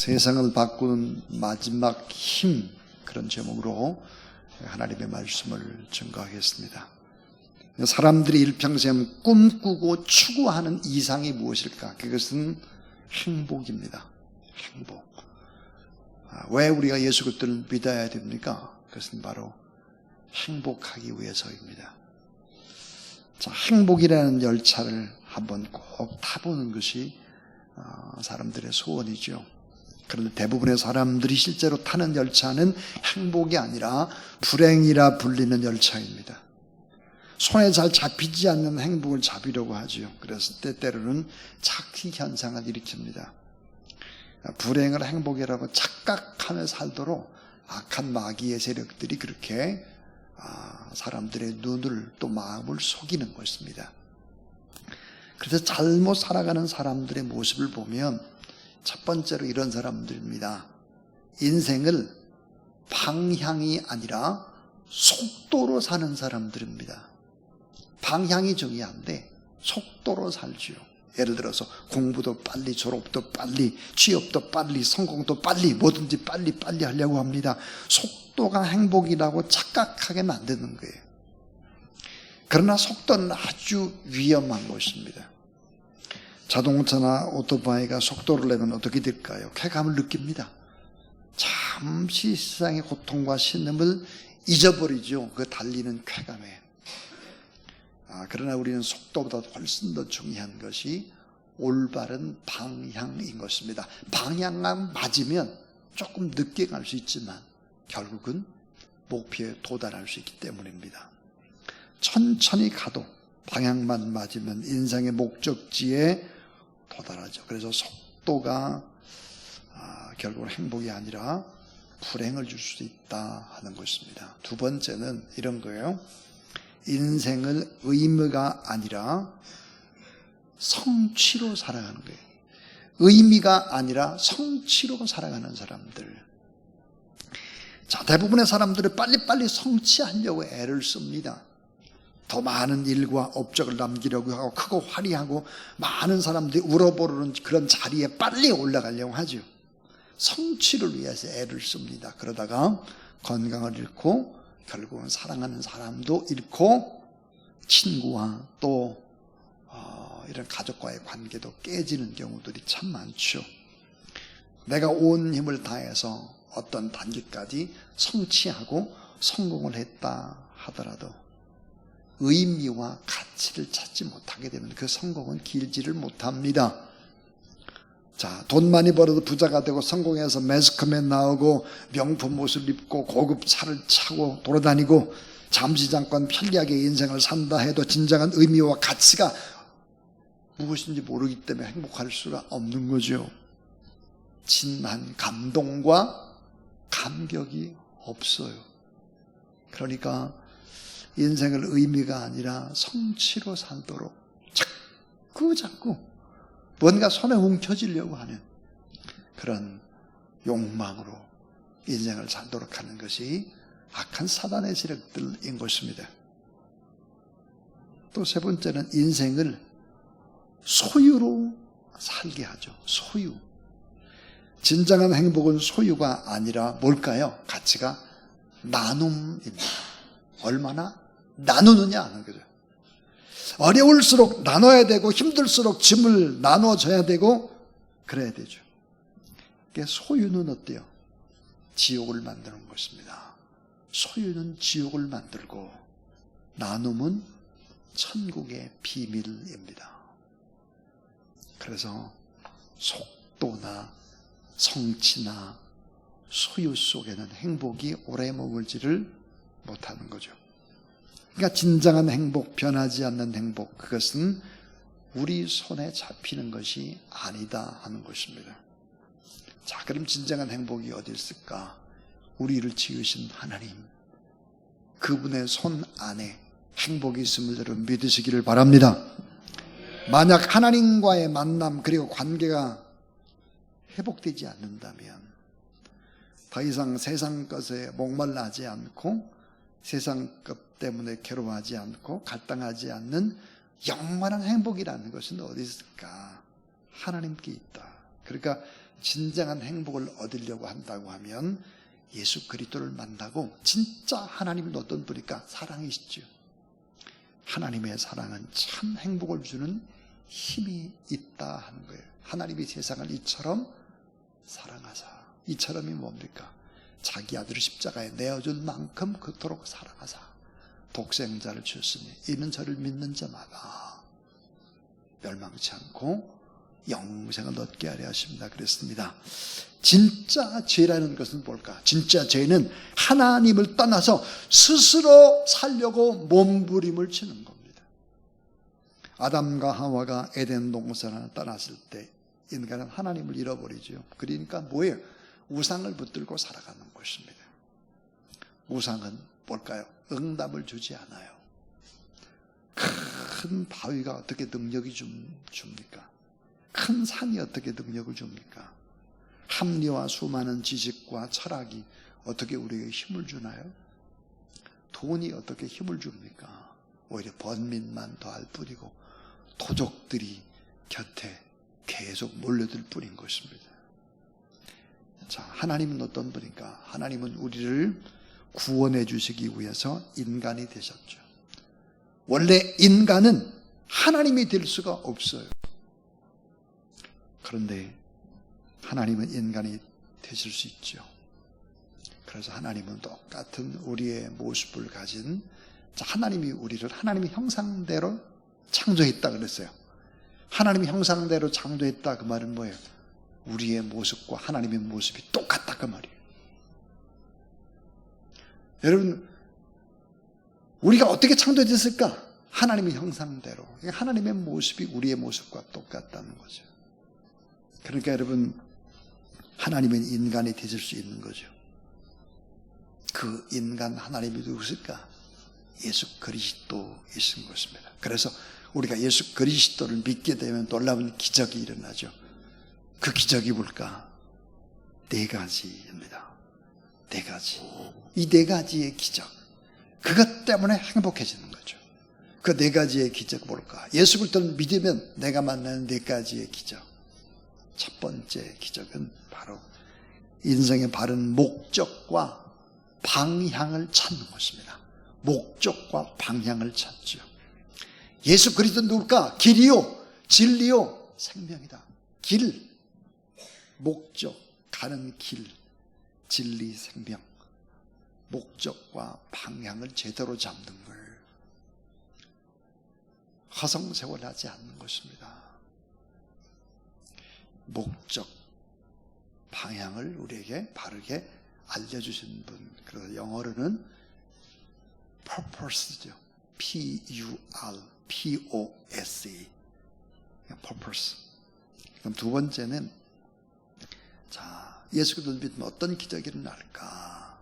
세상을 바꾸는 마지막 힘, 그런 제목으로 하나님의 말씀을 증거하겠습니다. 사람들이 일평생 꿈꾸고 추구하는 이상이 무엇일까? 그것은 행복입니다. 행복. 왜 우리가 예수 그리스도를 믿어야 됩니까? 그것은 바로 행복하기 위해서입니다. 자, 행복이라는 열차를 한번 꼭 타보는 것이 사람들의 소원이죠. 그런데 대부분의 사람들이 실제로 타는 열차는 행복이 아니라 불행이라 불리는 열차입니다. 손에 잘 잡히지 않는 행복을 잡으려고 하죠. 그래서 때때로는 착시 현상을 일으킵니다. 불행을 행복이라고 착각하며 살도록 악한 마귀의 세력들이 그렇게 사람들의 눈을 또 마음을 속이는 것입니다. 그래서 잘못 살아가는 사람들의 모습을 보면 첫 번째로 이런 사람들입니다. 인생을 방향이 아니라 속도로 사는 사람들입니다. 방향이 중요한데 속도로 살지요. 예를 들어서 공부도 빨리, 졸업도 빨리, 취업도 빨리, 성공도 빨리, 뭐든지 빨리 하려고 합니다. 속도가 행복이라고 착각하게 만드는 거예요. 그러나 속도는 아주 위험한 것입니다. 자동차나 오토바이가 속도를 내면 어떻게 될까요? 쾌감을 느낍니다. 잠시 세상의 고통과 신음을 잊어버리죠. 그 달리는 쾌감에. 그러나 우리는 속도보다 훨씬 더 중요한 것이 올바른 방향인 것입니다. 방향만 맞으면 조금 늦게 갈 수 있지만 결국은 목표에 도달할 수 있기 때문입니다. 천천히 가도 방향만 맞으면 인생의 목적지에 도달하죠. 그래서 속도가 결국은 행복이 아니라 불행을 줄 수 있다 하는 것입니다. 두 번째는 이런 거예요. 인생을 의미가 아니라 성취로 살아가는 거예요. 의미가 아니라 성취로 살아가는 사람들. 자, 대부분의 사람들은 빨리빨리 성취하려고 애를 씁니다. 더 많은 일과 업적을 남기려고 하고 크고 화려하고 많은 사람들이 우러보는 그런 자리에 빨리 올라가려고 하죠. 성취를 위해서 애를 씁니다. 그러다가 건강을 잃고 결국은 사랑하는 사람도 잃고 친구와 또 이런 가족과의 관계도 깨지는 경우들이 참 많죠. 내가 온 힘을 다해서 어떤 단계까지 성취하고 성공을 했다 하더라도 의미와 가치를 찾지 못하게 되면 그 성공은 길지를 못합니다. 자, 돈 많이 벌어도 부자가 되고 성공해서 매스컴에 나오고 명품 옷을 입고 고급 차를 타고 돌아다니고 잠시 잠깐 편리하게 인생을 산다 해도 진정한 의미와 가치가 무엇인지 모르기 때문에 행복할 수가 없는 거죠. 진한 감동과 감격이 없어요. 그러니까 인생을 의미가 아니라 성취로 살도록 자꾸 뭔가 손에 뭉쳐지려고 하는 그런 욕망으로 인생을 살도록 하는 것이 악한 사단의 세력들인 것입니다. 또 세 번째는 인생을 소유로 살게 하죠. 소유. 진정한 행복은 소유가 아니라 뭘까요? 가치가 나눔입니다. 얼마나 나누느냐 하는 거죠. 어려울수록 나눠야 되고 힘들수록 짐을 나눠줘야 되고 그래야 되죠. 소유는 어때요? 지옥을 만드는 것입니다. 소유는 지옥을 만들고 나눔은 천국의 비밀입니다. 그래서 속도나 성취나 소유 속에는 행복이 오래 머물지를 못하는 거죠. 그러니까 진정한 행복, 변하지 않는 행복, 그것은 우리 손에 잡히는 것이 아니다 하는 것입니다. 자, 그럼 진정한 행복이 어디 있을까? 우리를 지으신 하나님, 그분의 손 안에 행복이 있음을 여러분 믿으시기를 바랍니다. 만약 하나님과의 만남 그리고 관계가 회복되지 않는다면 더 이상 세상 것에 목말라하지 않고 세상 것 때문에 괴로워하지 않고 갈등하지 않는 영원한 행복이라는 것은 어디 있을까? 하나님께 있다. 그러니까 진정한 행복을 얻으려고 한다고 하면 예수 그리스도를 만나고 진짜 하나님은 어떤 분일까? 사랑이시죠. 하나님의 사랑은 참 행복을 주는 힘이 있다 하는 거예요. 하나님이 세상을 이처럼 사랑하사. 이처럼이 뭡니까? 자기 아들을 십자가에 내어줄 만큼 그토록 사랑하사 독생자를 주셨으니 이는 저를 믿는 자마다 멸망치 않고 영생을 얻게 하려 하십니다. 그랬습니다. 진짜 죄라는 것은 뭘까? 진짜 죄는 하나님을 떠나서 스스로 살려고 몸부림을 치는 겁니다. 아담과 하와가 에덴 동산을 떠났을 때 인간은 하나님을 잃어버리죠. 그러니까 뭐예요? 우상을 붙들고 살아가는 것입니다. 우상은 뭘까요? 응답을 주지 않아요. 큰 바위가 어떻게 능력이 줍니까? 큰 산이 어떻게 능력을 줍니까? 합리와 수많은 지식과 철학이 어떻게 우리에게 힘을 주나요? 돈이 어떻게 힘을 줍니까? 오히려 번민만 더할 뿐이고 도적들이 곁에 계속 몰려들 뿐인 것입니다. 자, 하나님은 어떤 분인가? 하나님은 우리를 구원해 주시기 위해서 인간이 되셨죠. 원래 인간은 하나님이 될 수가 없어요. 그런데 하나님은 인간이 되실 수 있죠. 그래서 하나님은 똑같은 우리의 모습을 가진, 하나님이 우리를 하나님의 형상대로 창조했다 그랬어요. 하나님의 형상대로 창조했다 그 말은 뭐예요? 우리의 모습과 하나님의 모습이 똑같다 그 말이에요. 여러분, 우리가 어떻게 창조됐을까? 하나님의 형상대로. 하나님의 모습이 우리의 모습과 똑같다는 거죠. 그러니까 여러분, 하나님은 인간이 되실 수 있는 거죠. 그 인간 하나님이 누구실까? 예수 그리스도이신 것입니다. 그래서 우리가 예수 그리스도를 믿게 되면 놀라운 기적이 일어나죠. 그 기적이 뭘까? 네 가지입니다. 네 가지. 이 네 가지의 기적. 그것 때문에 행복해지는 거죠. 그 네 가지의 기적 뭘까? 예수 그리스도를 믿으면 내가 만나는 네 가지의 기적. 첫 번째 기적은 바로 인생의 바른 목적과 방향을 찾는 것입니다. 목적과 방향을 찾죠. 예수 그리스도는 누굴까? 길이요, 진리요, 생명이다. 길, 목적, 가는 길, 진리, 생명. 목적과 방향을 제대로 잡는 걸 허송세월하지 않는 것입니다. 목적, 방향을 우리에게 바르게 알려주신 분. 그래서 영어로는 purpose죠. P-U-R-P-O-S-E. purpose. 그럼 두 번째는, 자, 예수 그리스도를 믿으면 어떤 기적이 일어날까?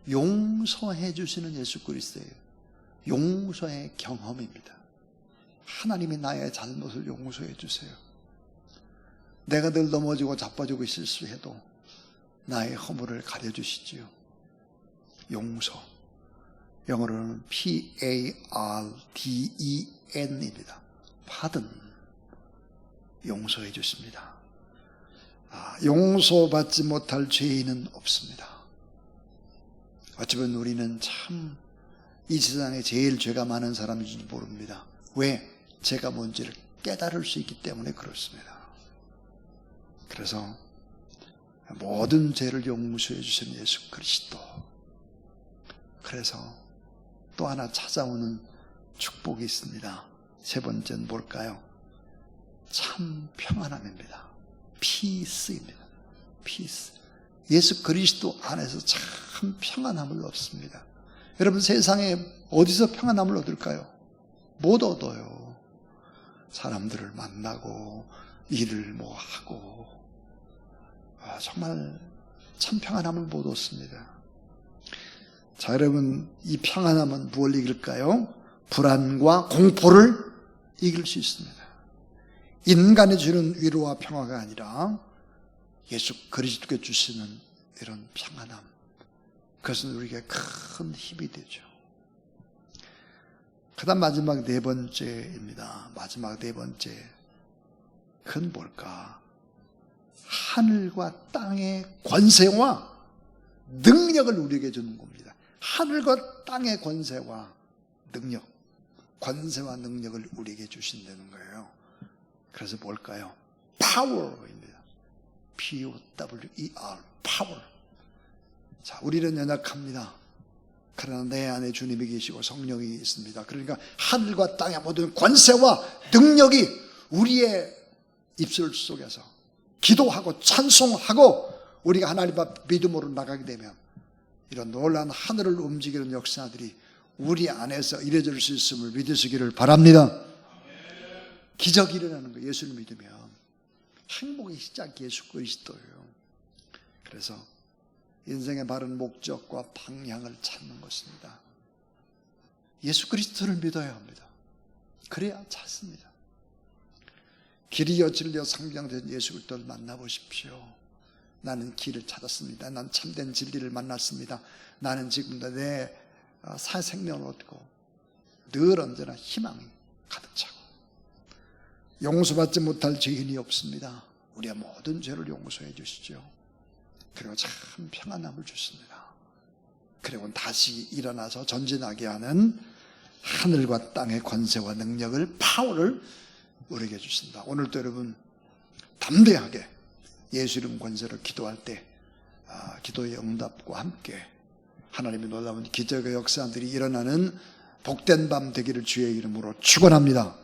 용서해 주시는 예수 그리스도예요. 용서의 경험입니다. 하나님이 나의 잘못을 용서해 주세요. 내가 늘 넘어지고 자빠지고 실수해도 나의 허물을 가려주시지요. 용서. 영어로는 P-A-R-D-E-N입니다. pardon. 용서해 주십니다. 용서받지 못할 죄인은 없습니다. 어쩌면 우리는 참 이 세상에 제일 죄가 많은 사람인지 모릅니다. 왜? 죄가 뭔지를 깨달을 수 있기 때문에 그렇습니다. 그래서 모든 죄를 용서해 주신 예수 그리스도. 그래서 또 하나 찾아오는 축복이 있습니다. 세 번째는 뭘까요? 참 평안함입니다. 피스입니다. 피스. 예수 그리스도 안에서 참 평안함을 얻습니다. 여러분, 세상에 어디서 평안함을 얻을까요? 못 얻어요. 사람들을 만나고 일을 뭐 하고 정말 참 평안함을 못 얻습니다. 자, 여러분, 이 평안함은 무엇을 이길까요? 불안과 공포를 이길 수 있습니다. 인간이 주는 위로와 평화가 아니라 예수 그리스도께 주시는 이런 평안함, 그것은 우리에게 큰 힘이 되죠. 그 다음 마지막 네 번째입니다. 마지막 네 번째, 그건 뭘까? 하늘과 땅의 권세와 능력을 우리에게 주는 겁니다. 하늘과 땅의 권세와 능력, 권세와 능력을 우리에게 주신다는 거예요. 그래서 뭘까요? power입니다. P-O-W-E-R, power. 자, 우리는 연약합니다. 그러나 내 안에 주님이 계시고 성령이 있습니다. 그러니까 하늘과 땅의 모든 권세와 능력이 우리의 입술 속에서 기도하고 찬송하고 우리가 하나님 앞 믿음으로 나가게 되면 이런 놀라운 하늘을 움직이는 역사들이 우리 안에서 이루어질 수 있음을 믿으시기를 바랍니다. 기적이 일어나는 거예요. 예수를 믿으면. 행복의 시작 예수 그리스도예요. 그래서 인생의 바른 목적과 방향을 찾는 것입니다. 예수 그리스도를 믿어야 합니다. 그래야 찾습니다. 길이여 진리여 생명된 예수 그리스도를 만나보십시오. 나는 길을 찾았습니다. 난 참된 진리를 만났습니다. 나는 지금도 내 새 생명을 얻고 늘 언제나 희망이 가득 차고 용서받지 못할 죄인이 없습니다. 우리의 모든 죄를 용서해 주시죠. 그리고 참 평안함을 주십니다. 그리고 다시 일어나서 전진하게 하는 하늘과 땅의 권세와 능력을, 파워를 우리에게 주신다. 오늘도 여러분 담대하게 예수 이름 권세로 기도할 때 기도의 응답과 함께 하나님의 놀라운 기적의 역사들이 일어나는 복된 밤 되기를 주의 이름으로 축원합니다.